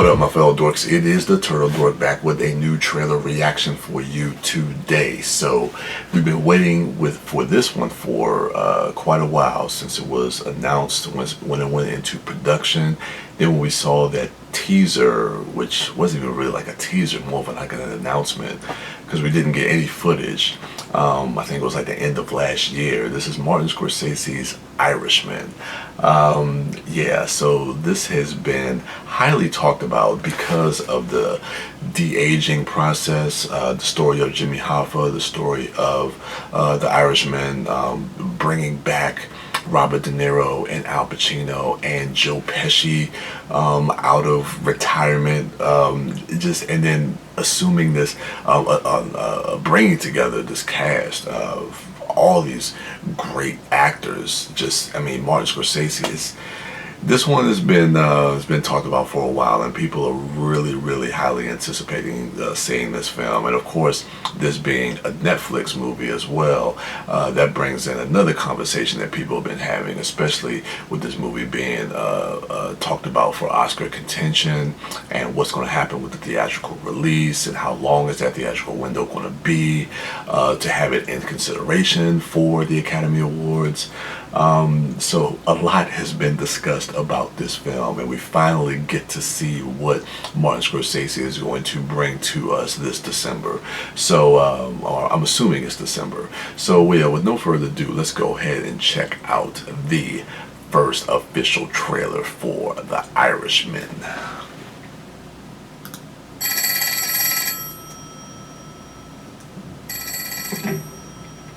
What up, my fellow dorks? It is the Turtle Dork back with a new trailer reaction for you today. So we've been waiting for this one for quite a while, since it was announced when it went into production. Then when we saw that teaser, which wasn't even really like a teaser, more of like an announcement, because we didn't get any footage. I think it was like the end of last year. This is Martin Scorsese's Irishman. Yeah, so this has been highly talked about because of the de-aging process, the story of Jimmy Hoffa, the story of the Irishman, bringing back Robert De Niro and Al Pacino and Joe Pesci out of retirement, and then assuming this, bringing together this cast of all these great actors. I mean, Martin Scorsese this one has been talked about for a while, and people are really highly anticipating seeing this film. And of course, this being a Netflix movie as well, that brings in another conversation that people have been having, especially with this movie being talked about for Oscar contention, and what's going to happen with the theatrical release, and how long is that theatrical window going to be to have it in consideration for the Academy Awards. So a lot has been discussed about this film, and we finally get to see what Martin Scorsese is going to bring to us this December. So, or I'm assuming it's December. So yeah, with no further ado, let's go ahead and check out the first official trailer for The Irishman.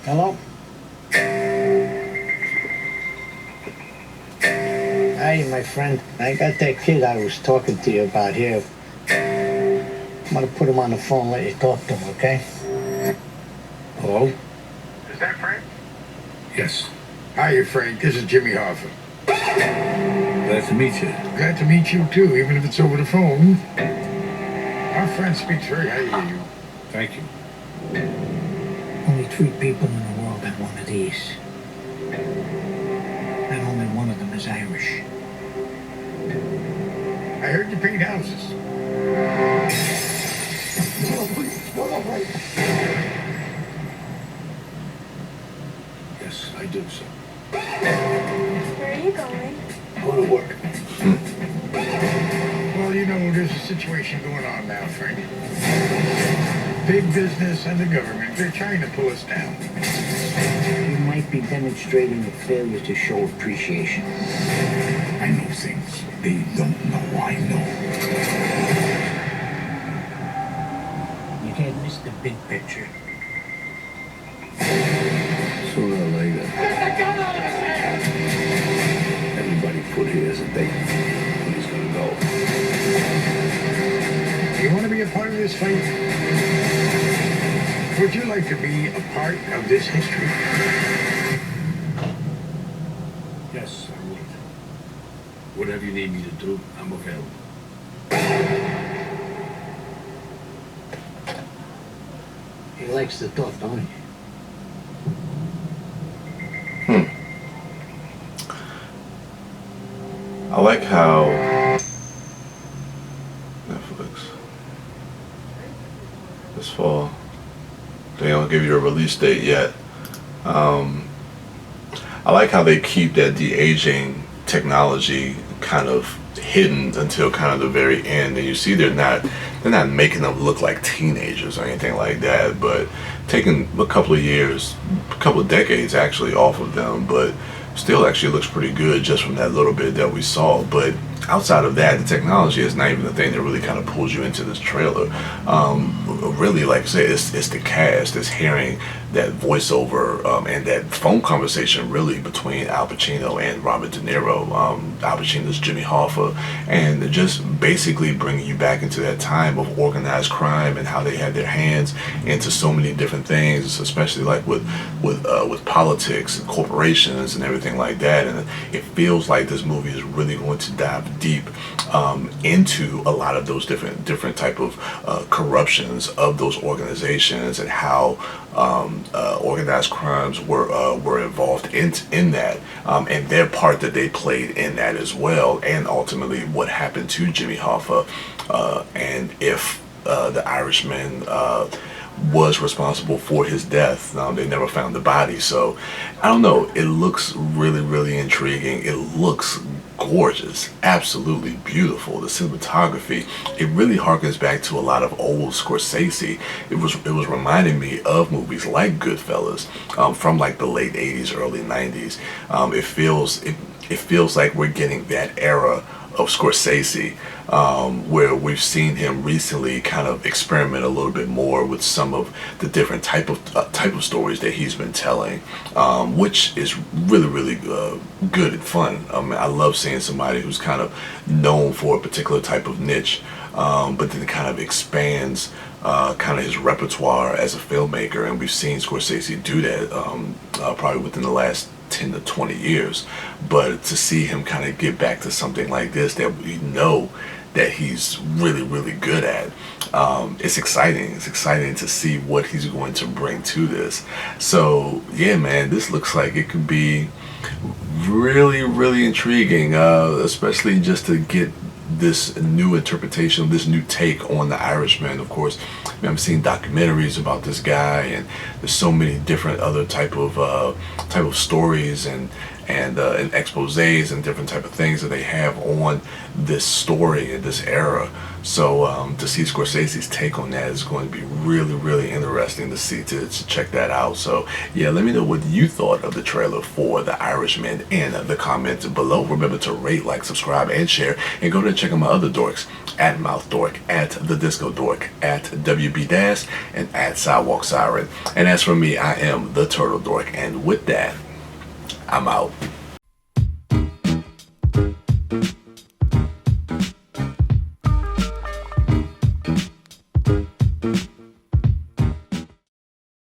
Hello? Hey, my friend, I got that kid I was talking to you about here. I'm gonna put him on the phone and let you talk to him, okay? Hello? Is that Frank? Yes. Hiya, Frank. This is Jimmy Hoffa. Glad to meet you. Glad to meet you, too, even if it's over the phone. Our friend speaks very highly of you. Thank you. Only 3 people in the world have one of these. And only one of them is Irish. I heard you paint houses. No, wait. Yes, I do, sir. Where are you going? Go to work. Well, you know, there's a situation going on now, Frank. Big business and the government, they're trying to pull us down. You might be demonstrating a failure to show appreciation. I know things they don't know I know. You can't miss the big picture. Sooner or later, everybody put here as a date when he's gonna go. You want to be a part of this fight? Would you like to be a part of this history? Yes, I would. Whatever you need me to do, I'm available. He likes to talk, don't he? I like how Netflix this fall, they don't give you a release date yet. I like how they keep that de-aging technology kind of hidden until kind of the very end, and you see they're not making them look like teenagers or anything like that, but taking a couple of years, a couple of decades actually off of them, but still actually looks pretty good just from that little bit that we saw. But outside of that, the technology is not even the thing that really kind of pulls you into this trailer. Really, like I said, it's the cast. It's hearing that voiceover and that phone conversation really between Al Pacino and Robert De Niro. Al Pacino's Jimmy Hoffa, and just basically bringing you back into that time of organized crime and how they had their hands into so many different things, especially like with politics and corporations and everything like that. And it feels like this movie is really going to dive deep into a lot of those different type of corruptions of those organizations, and how organized crimes were involved in that, and their part that they played in that as well, and ultimately what happened to Jimmy Hoffa and if the Irishman was responsible for his death. They never found the body, so I don't know. It looks really, really intriguing. It looks gorgeous, absolutely beautiful. The cinematography, it really harkens back to a lot of old Scorsese. It was reminding me of movies like Goodfellas, from like the late 80s, early 90s. It feels like we're getting that era of Scorsese, where we've seen him recently kind of experiment a little bit more with some of the different type of stories that he's been telling, which is really, really good and fun. I love seeing somebody who's kind of known for a particular type of niche, but then kind of expands kind of his repertoire as a filmmaker, and we've seen Scorsese do that probably within the last 10 to 20 years. But to see him kind of get back to something like this that we know that he's really, really good at, it's exciting. It's exciting to see what he's going to bring to this. So yeah, man, this looks like it could be really, really intriguing, especially just to get this new interpretation, this new take on the Irishman. Of course, I've seen documentaries about this guy, and there's so many different other type of stories and exposés and different type of things that they have on this story and this era. So to see Scorsese's take on that is going to be really, really interesting to see, to check that out. So yeah, let me know what you thought of the trailer for The Irishman in the comments below. Remember to rate, like, subscribe, and share, and go to check out my other dorks at MouthDork, at TheDiscoDork, at WB Dash, and at Sidewalk Siren. And as for me, I am the Turtle Dork, and with that, I'm out.